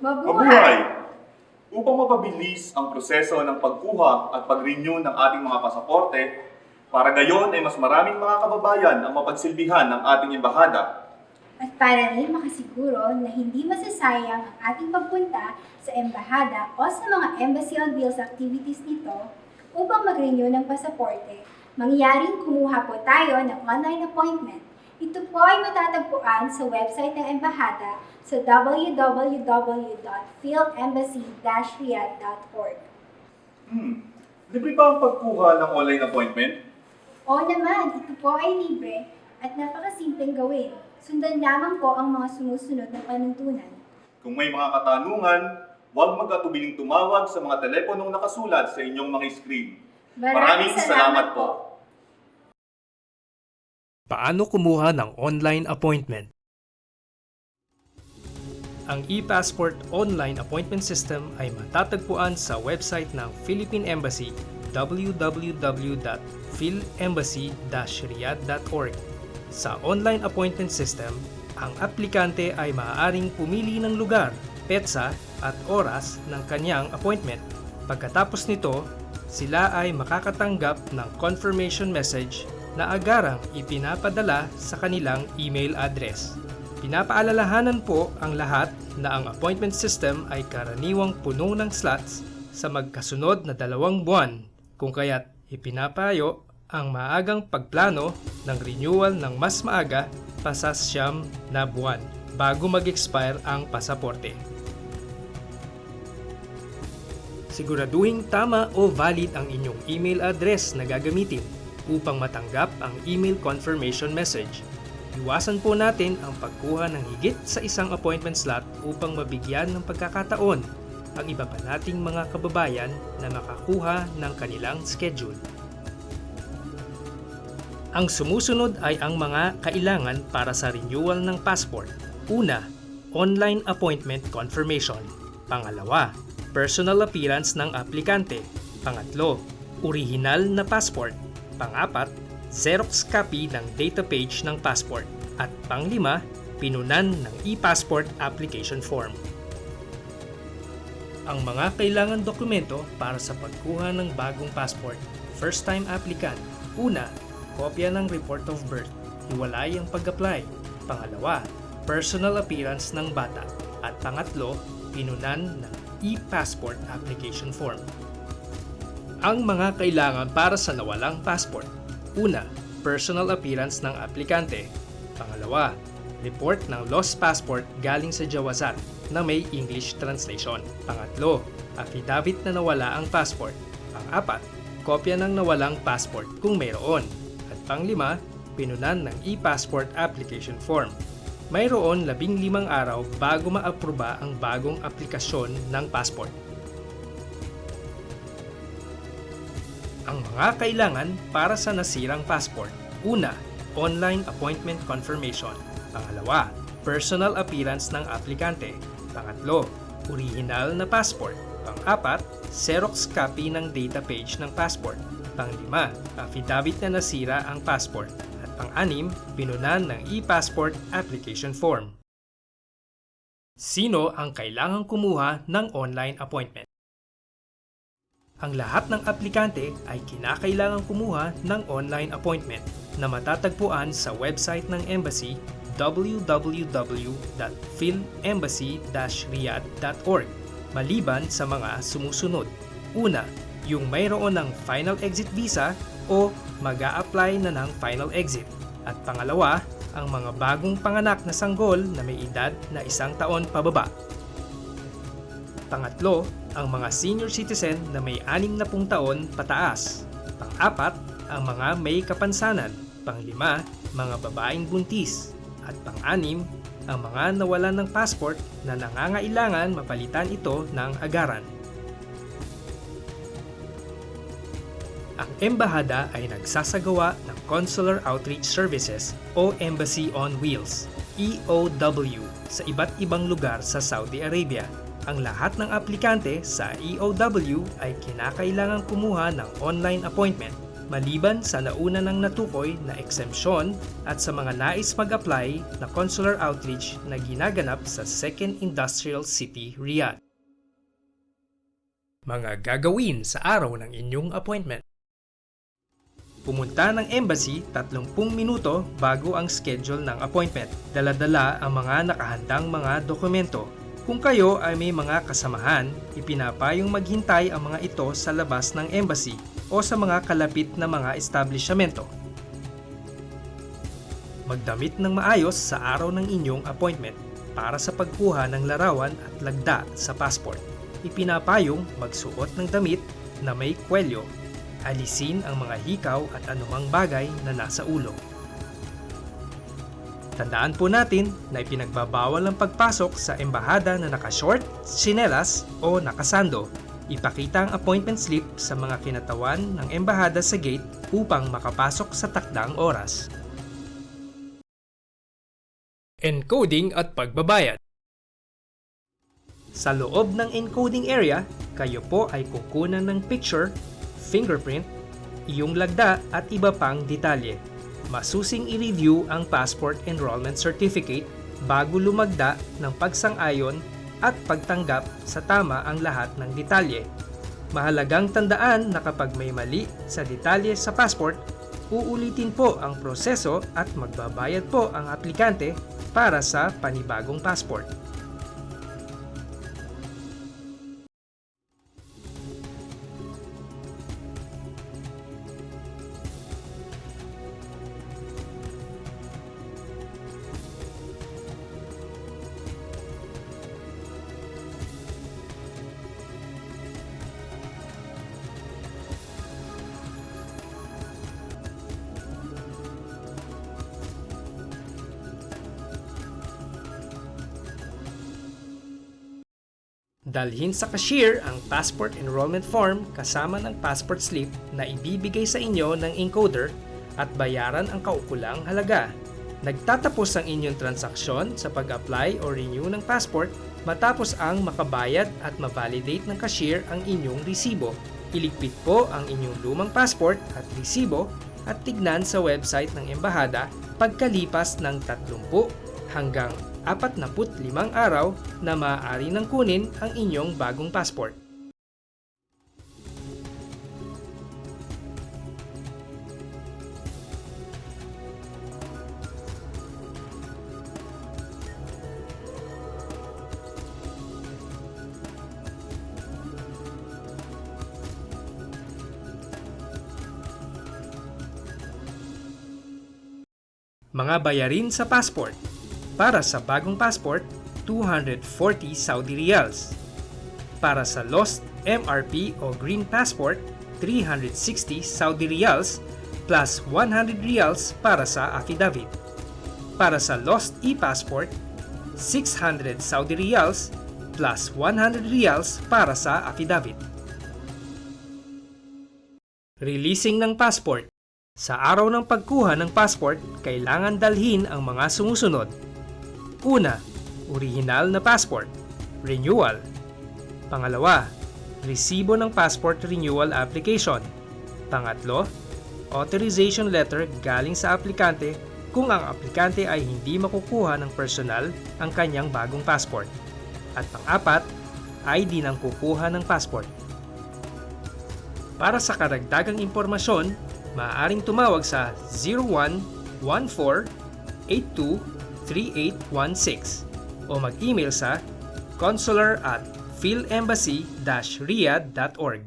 Mabuhay! Upang mapabilis ang proseso ng pagkuha at pag-renew ng ating mga pasaporte, para gayon ay mas maraming mga kababayan ang mapagsilbihan ng ating embahada. At para rin makasiguro na hindi masasayang ang ating pagpunta sa embahada o sa mga Embassy on Wheels activities nito, upang mag-renew ng pasaporte, mangyaring kumuha po tayo ng online appointment. Ito po ay matatagpuan sa website ng embahada sa www.philembassy-riyadh.org. Libre ba ang pagkuha ng online appointment? Oo naman, ito po ay libre at napakasimpleng gawin. Sundan lamang po ang mga sumusunod na panuntunan. Kung may mga katanungan, huwag mag-atubiling tumawag sa mga teleponong nakasulat sa inyong mga screen. Maraming salamat po. Paano kumuha ng online appointment? Ang ePassport online appointment system ay matatagpuan sa website ng Philippine Embassy, www.philembassy-riyadh.org. Sa online appointment system, ang aplikante ay maaaring pumili ng lugar, petsa at oras ng kanyang appointment. Pagkatapos nito, sila ay makakatanggap ng confirmation message na agarang ipinapadala sa kanilang email address. Pinapaalalahanan po ang lahat na ang appointment system ay karaniwang puno ng slots sa magkasunod na 2 buwan, kung kaya't ipinapayo ang maagang pagplano ng renewal ng mas maaga pa sa 9 na buwan bago mag-expire ang pasaporte. Siguraduhing tama o valid ang inyong email address na gagamitin upang matanggap ang email confirmation message. Iwasan po natin ang pagkuha ng higit sa isang appointment slot upang mabigyan ng pagkakataon ang iba pa nating mga kababayan na makakuha ng kanilang schedule. Ang sumusunod ay ang mga kailangan para sa renewal ng passport. Una, online appointment confirmation. Pangalawa, personal appearance ng aplikante. Pangatlo, orihinal na passport. Pang-apat, Xerox copy ng data page ng passport. At pang-5, pinunan ng e-passport application form. Ang mga kailangan dokumento para sa pagkuha ng bagong passport. First-time applicant. Una, kopya ng report of birth. Hiwalay ang pag-apply. Pangalawa, personal appearance ng bata. At pangatlo, pinunan ng e-passport application form. Ang mga kailangan para sa nawalang passport. Una, personal appearance ng aplikante. Pangalawa, report ng lost passport galing sa Jawazat na may English translation. Pangatlo, affidavit na nawala ang passport. Pang-apat, kopya ng nawalang passport kung mayroon. At pang-5, pinunan ng e-passport application form. Mayroon 15 araw bago maaproba ang bagong aplikasyon ng passport. Ang mga kailangan para sa nasirang passport. Una, online appointment confirmation. Pangalawa, personal appearance ng aplikante. Pangatlo, orihinal na passport. Pang-apat, Xerox copy ng data page ng passport. Pang-5, affidavit na nasira ang passport. At pang-6, pinunan ng e-passport application form. Sino ang kailangang kumuha ng online appointment? Ang lahat ng aplikante ay kinakailangang kumuha ng online appointment na matatagpuan sa website ng Embassy, www.philembassy-riyadh.org, maliban sa mga sumusunod. Una, yung mayroon ng final exit visa o mag-a-apply na ng final exit. At pangalawa, ang mga bagong panganak na sanggol na may edad na 1 taon pababa. Pangatlo, ang mga senior citizen na may 60 taon pataas. Pang-apat, ang mga may kapansanan. Pang-5, mga babaeng buntis. At pang-6, ang mga nawalan ng passport na nangangailangan mapalitan ito ng agaran. Ang embahada ay nagsasagawa ng Consular Outreach Services o Embassy on Wheels, EOW, sa iba't ibang lugar sa Saudi Arabia. Ang lahat ng aplikante sa EOW ay kinakailangang kumuha ng online appointment maliban sa nauna ng natukoy na exemption at sa mga nais mag-apply na consular outreach na ginaganap sa Second Industrial City, Riyadh. Mga gagawin sa araw ng inyong appointment. Pumunta ng embassy 30 minuto bago ang schedule ng appointment. Dala-dala ang mga nakahandang mga dokumento. Kung kayo ay may mga kasamahan, ipinapayong maghintay ang mga ito sa labas ng embassy o sa mga kalapit na mga establishmento. Magdamit ng maayos sa araw ng inyong appointment para sa pagkuha ng larawan at lagda sa passport. Ipinapayong magsuot ng damit na may kwelyo, alisin ang mga hikaw at anumang bagay na nasa ulo. Tandaan po natin na ipinagbabawal ang pagpasok sa embahada na naka-short, tsinelas o nakasando. Ipakita ang appointment slip sa mga kinatawan ng embahada sa gate upang makapasok sa takdang oras. Encoding at pagbabayad. Sa loob ng encoding area, kayo po ay kukunan ng picture, fingerprint, iyong lagda at iba pang detalye. Masusing i-review ang Passport Enrollment Certificate bago lumagda ng pagsang-ayon at pagtanggap sa tama ang lahat ng detalye. Mahalagang tandaan na kapag may mali sa detalye sa passport, uulitin po ang proseso at magbabayad po ang aplikante para sa panibagong passport. Dalhin sa cashier ang passport enrollment form kasama ng passport slip na ibibigay sa inyo ng encoder at bayaran ang kaukulang halaga. Nagtatapos ang inyong transaksyon sa pag-apply o renew ng passport matapos ang makabayad at ma-validate ng cashier ang inyong resibo. Iligpit po ang inyong lumang passport at resibo at tignan sa website ng embahada pagkalipas ng 30 hanggang 45 araw na maaari nang kunin ang inyong bagong passport. Mga bayarin sa passport. Para sa bagong passport, 240 Saudi Riyals. Para sa lost MRP o green passport, 360 Saudi Riyals plus 100 Riyals para sa affidavit. Para sa lost e-passport, 600 Saudi Riyals plus 100 Riyals para sa affidavit. Releasing ng passport. Sa araw ng pagkuha ng passport, kailangan dalhin ang mga sumusunod. Una, orihinal na passport, renewal. Pangalawa, resibo ng passport renewal application. Pangatlo, authorization letter galing sa aplikante kung ang aplikante ay hindi makukuha ng personal ang kanyang bagong passport. At pang-apat, ID ng kukuha ng passport. Para sa karagdagang impormasyon, maaaring tumawag sa 0114-82-3816 o mag-email sa consular@philembassy-riyadh.org.